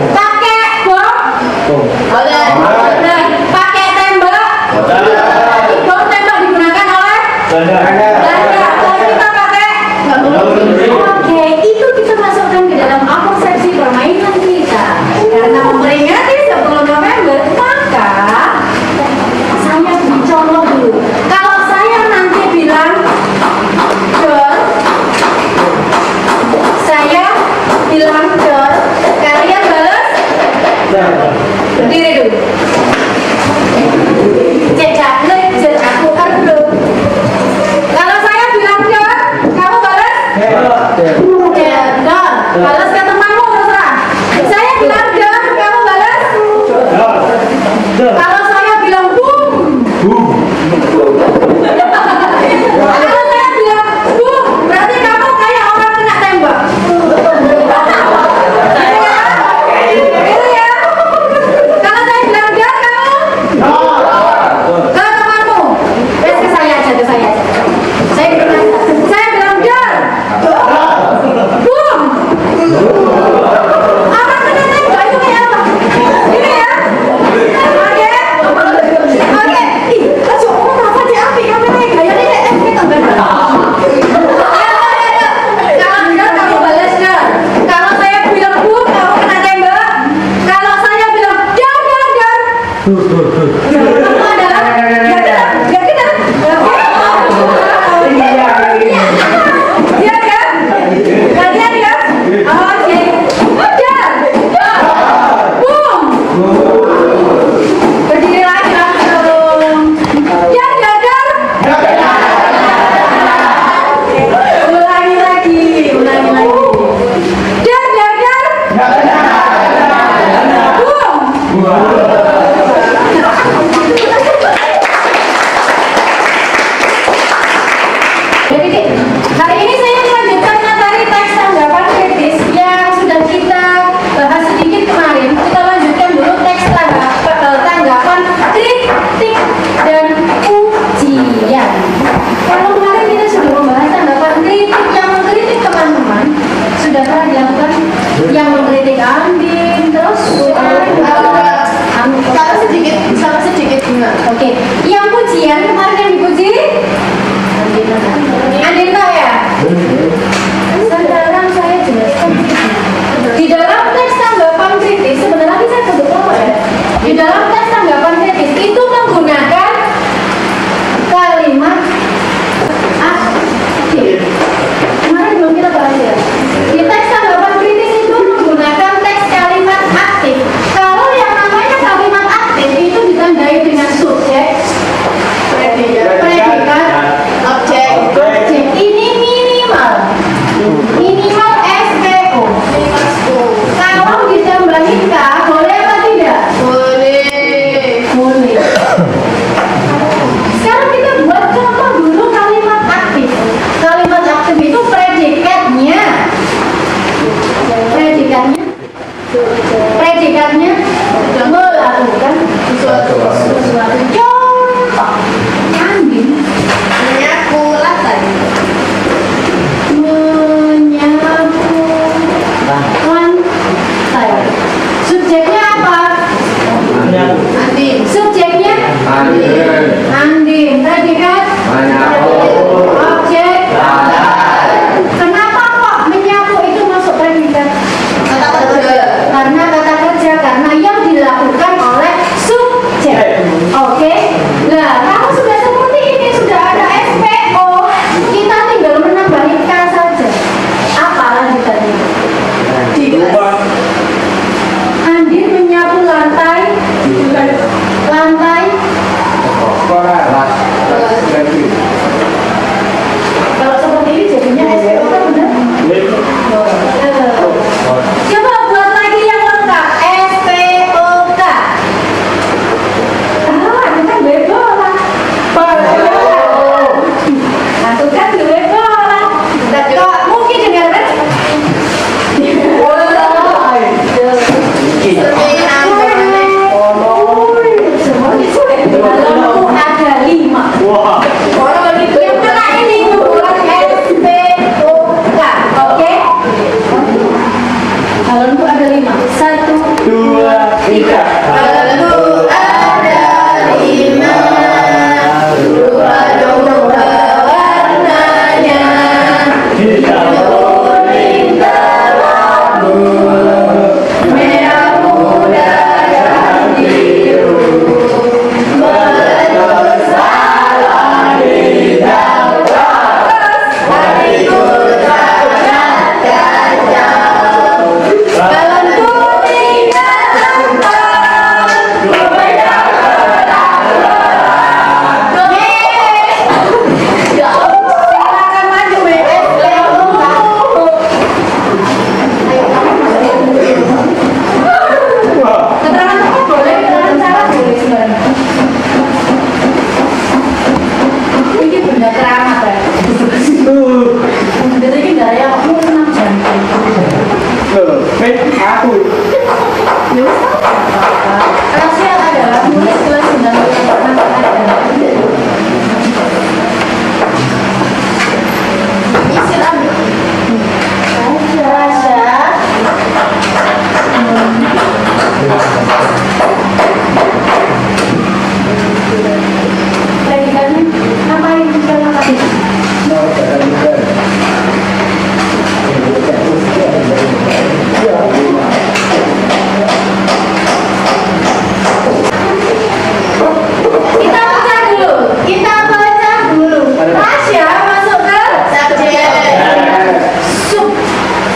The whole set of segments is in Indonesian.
Pakai bom. Pakai tembak. Bom tembak digunakan oleh Belanda. Kalau kita pakai oke, itu kita masukkan ke dalam persepsi permainan kita. Karena memperingati 10 November, maka saya dicolok dulu. Kalau saya nanti bilang girl, saya bilang girl, kalian balas berdiri dulu. Cecak lejer aku dulu. Kalau saya bilang girl, kamu balas girl, balas ke temanmu terserah. Saya bilang girl, kamu balas. Kalau saya bilang boom, kalau saya bilang boom, berarti kamu kayak orang kena tembak. Gitu ya. Kalau saya bilang girl, kamu ke temanmu. Ke saya aja. Saya bilang girl, boom. Orang kena tembak itu kayak apa? Gini ya. Oke. Ih, aduh, kenapa dia api kameranya gayanya kayak kita enggak ada. Kalau girl, kamu balas girl. Kalau saya bilang boom, kamu kena tembak. Kalau saya bilang dar. Kamu adalah gak kena. Iya kan? Kalian ya? Oke. Dar. Boom. Berdiri lagi langsung. Dar. Ulangi lagi. Dar. Boom. Jadi hari ini saya melanjutkan materi teks tanggapan kritis yang sudah kita bahas sedikit kemarin. Kita lanjutkan dulu teks tanggapan kritik dan pujian. Kalau kemarin kita sudah membahas tanggapan kritik yang mengkritik teman-teman, sudah pernah dilakukan yang mengkritik Andin, terus sama sedikit juga. Oke, yang pujian kemarin yang dipuji Andina ya? Sekarang saya jelaskan di dalam teks tanggapan kritis, sebenarnya saya sebut apa ya? Di dalam teks tanggapan kritis itu menggunakan kalimat kemarin belum kita bahas ya. Di teks tanggapan kritis itu menggunakan teks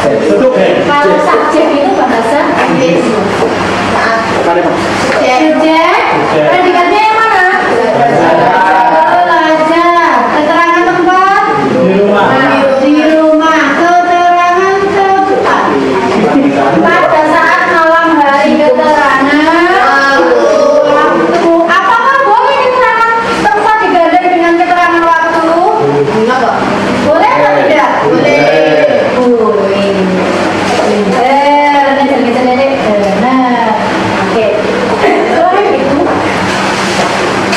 Kalau subjek itu bahasa Inggris. Subjek, predikatnya yang mana? Belajar. Keterangan tempat? Di rumah. Keterangan tempat. Pada saat malam hari keterangan waktu. Apakah boleh keterangan tempat digandeng dengan keterangan waktu? Boleh atau tidak? Boleh.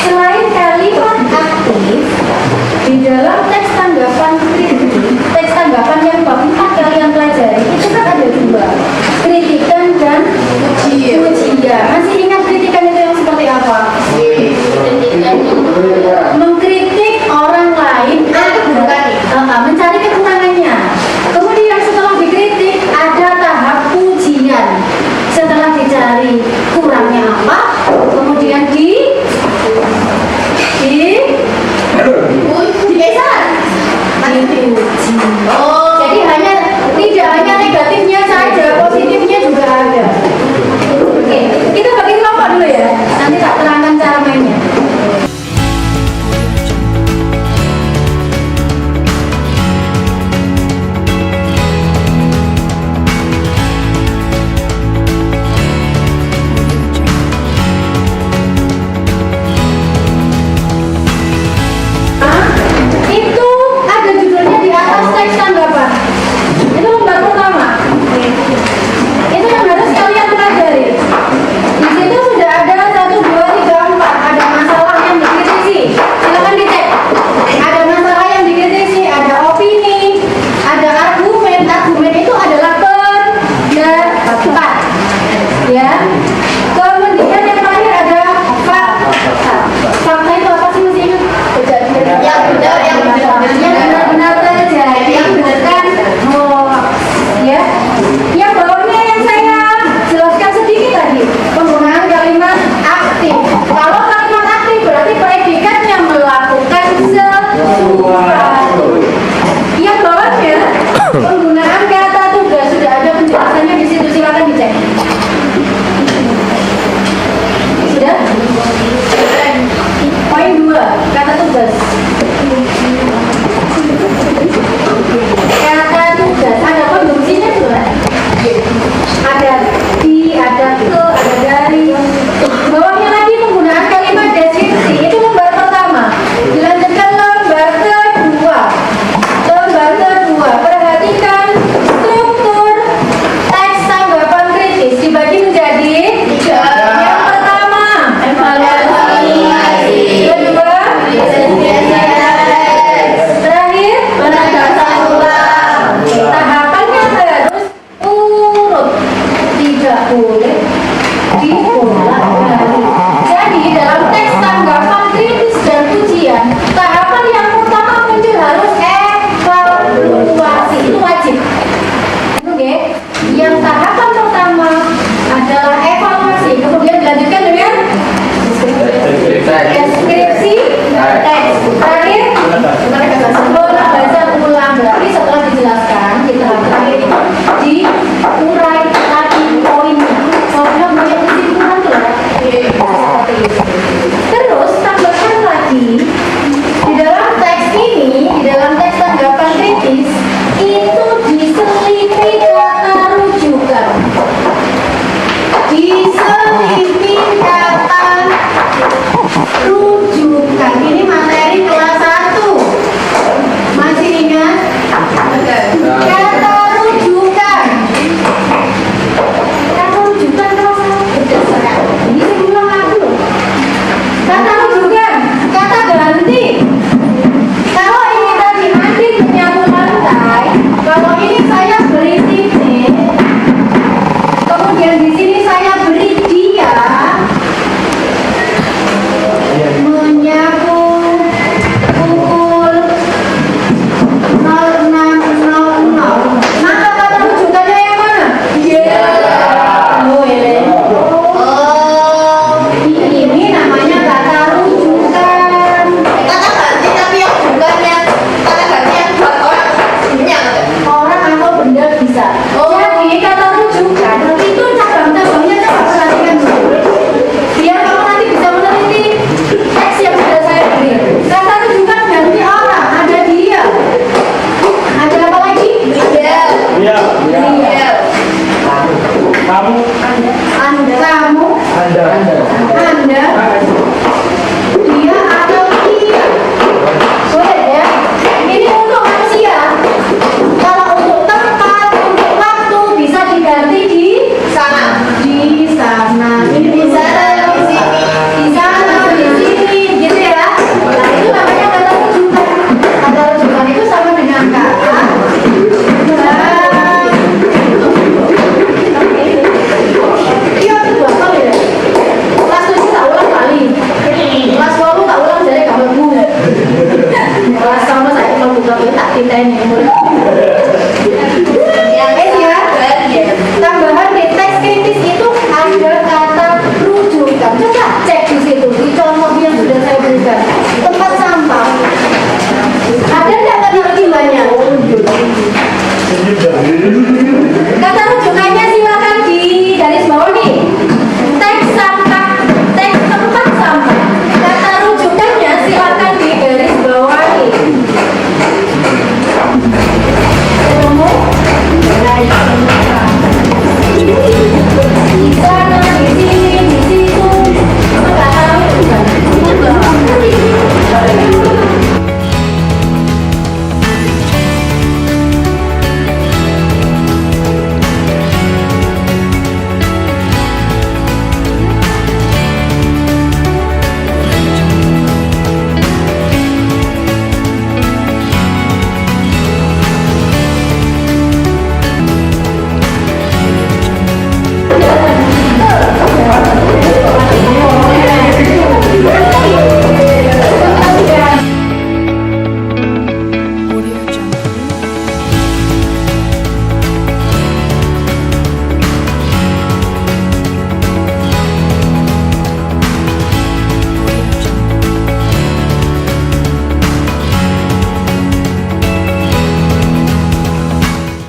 Selain kalimat aktif, di dalam teks tanggapan kritik, teks tanggapan yang bab 4 kalian pelajari, itu kan ada 2, kritikan dan pujian. Masih ingat kritikan itu yang seperti apa? Mengkritik orang lain, mencari kekurangannya. Kemudian setelah dikritik, ada tahap pujian. Setelah dicari kurangnya apa, kemudian dipuji. Jadi tidak hanya negatifnya saja, positifnya juga ada. Oke, kita bagi kelompok dulu ya. Nanti tak terangkan cara mainnya. Itu ada judulnya di atas teks tanggapan. Itu lembar pertama. Itu yang harus kalian pelajari. Di situ sudah ada 1, 2, 3, 4. Ada masalah yang dikritisi. Silakan dicek. Ada masalah yang dikritisi, ada opini, ada argumen. Argumen itu adalah pendapat. Ya. Kemudian yang terakhir ada fakta. Fakta itu apa sih, masih ingat? Yang benar-benar terjadi, yang benar kan? Ya. Yang bawahnya yang saya jelaskan sedikit tadi, penggunaan kalimat aktif. Kalau kalimat aktif berarti predikatnya melakukan sesuatu. Yang bawahnya penggunaan kata tugas, sudah ada penjelasannya di situ, silakan dicek. Anda. Kamu. Anda. Kamu. Anda. Dia atau dia. Sulit ya. Ini untuk manusia. Kalau untuk tempat, untuk waktu bisa diganti di sana. Di sana. Ini di sana, di sini. Di sana, di sini, gitu ya. Nah, itu namanya kata rujukan. Kata rujukan itu sama dengan kata iya, itu dua kali ya. Kelas 7 tak ulang kali. Kelas 10 tak ulang jadi kamu bu. Kelas sama saya kalau buka tak tindain ya murid. Ya, tambahan di teks kritis itu ada kata rujukan. Coba cek di situ di contoh yang sudah saya berikan. Tempat sampah. Ada nggak kata rujukannya? Kata rujukannya silakan di garis bawah nih. Teks sampah, teks tempat sampah. Kata rujukannya silakan di garis bawah nih. Ketemu? Di sana, di sini, di situ. Kata rujukan.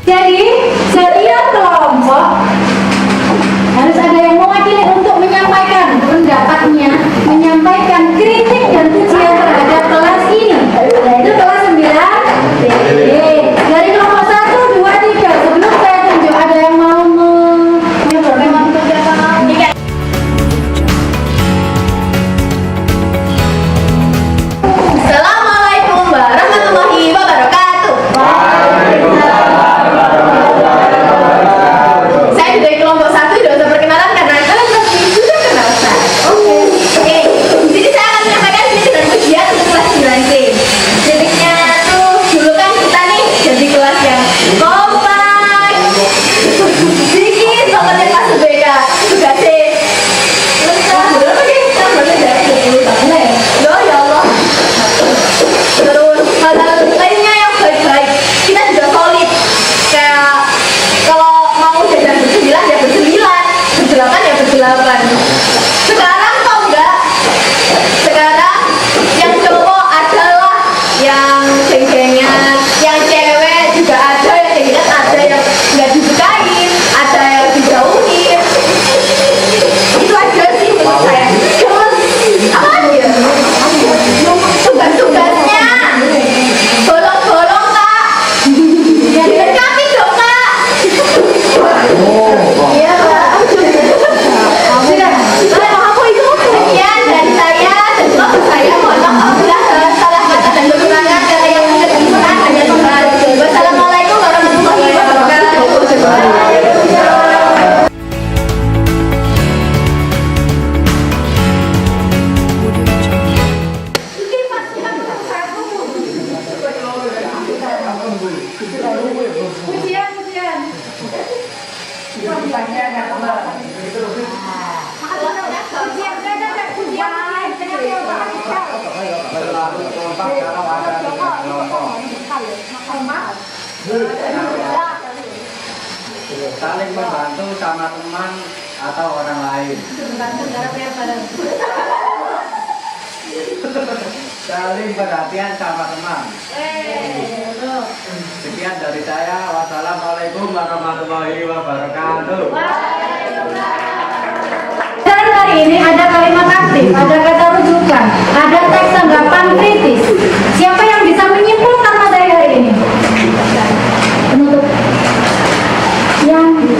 Jadi, setiap kelompok harus ada yang mewakili untuk menyampaikan pendapatnya, menyampaikan kritik dan pujian terhadap kelas ini. Yaitu kelas 9 B. Dari kelompok 1, 2, 3. Sebelum saya tunjuk, ada yang mau menyampaikan pendapat? Assalamualaikum warahmatullahi wabarakatuh. Saya dari kelompok 1 tidak usah perkenalan karena kalian pasti sudah kenal saya. Oke. Di sini saya akan menyampaikan kritik dan pujian untuk kelas 9C. Kritiknya tuh dulu kan kita nih jadi kelas yang kompak, sedikit soalnya kelas BK tugasnya. Berapa sih? Kita berarti dari 20 tahun ya. Ya Allah. Terus hal-hal lainnya yang baik-baik kita juga solid. Kayak kalau mau jajan bersembilan ya bersembilan, berdelapan ya berdelapan. Sekarang tau enggak? Sekarang yang cowok adalah yang ceng-cengan, yang cewek juga ada yang ceng-cengan, ada yang nggak disukain, ada yang dijauhin. Itu aja sih menurut saya. Terus apa lagi ya? Tugas-tugasnya bolong-bolong kak. Dilengkapi dong kak. Iya kak. Sudah. Kalau aku itu sekian dari saya dan kelompok saya. Mohon maaf apabila salah kata dan kekurangan kata yang berkenan hanya Tuhan. Wassalamualaikum warahmatullahi wabarakatuh. Pujian. Saling membantu sama teman atau orang lain. Saling perhatian sama teman. Sekian dari saya. Wassalamualaikum warahmatullahi wabarakatuh. Dan hari ini ada kalimat aktif, ada kata rujukan, ada teks tanggapan kritis. Siapa yang bisa menyimpulkan materi hari ini? Penutup. Yang kan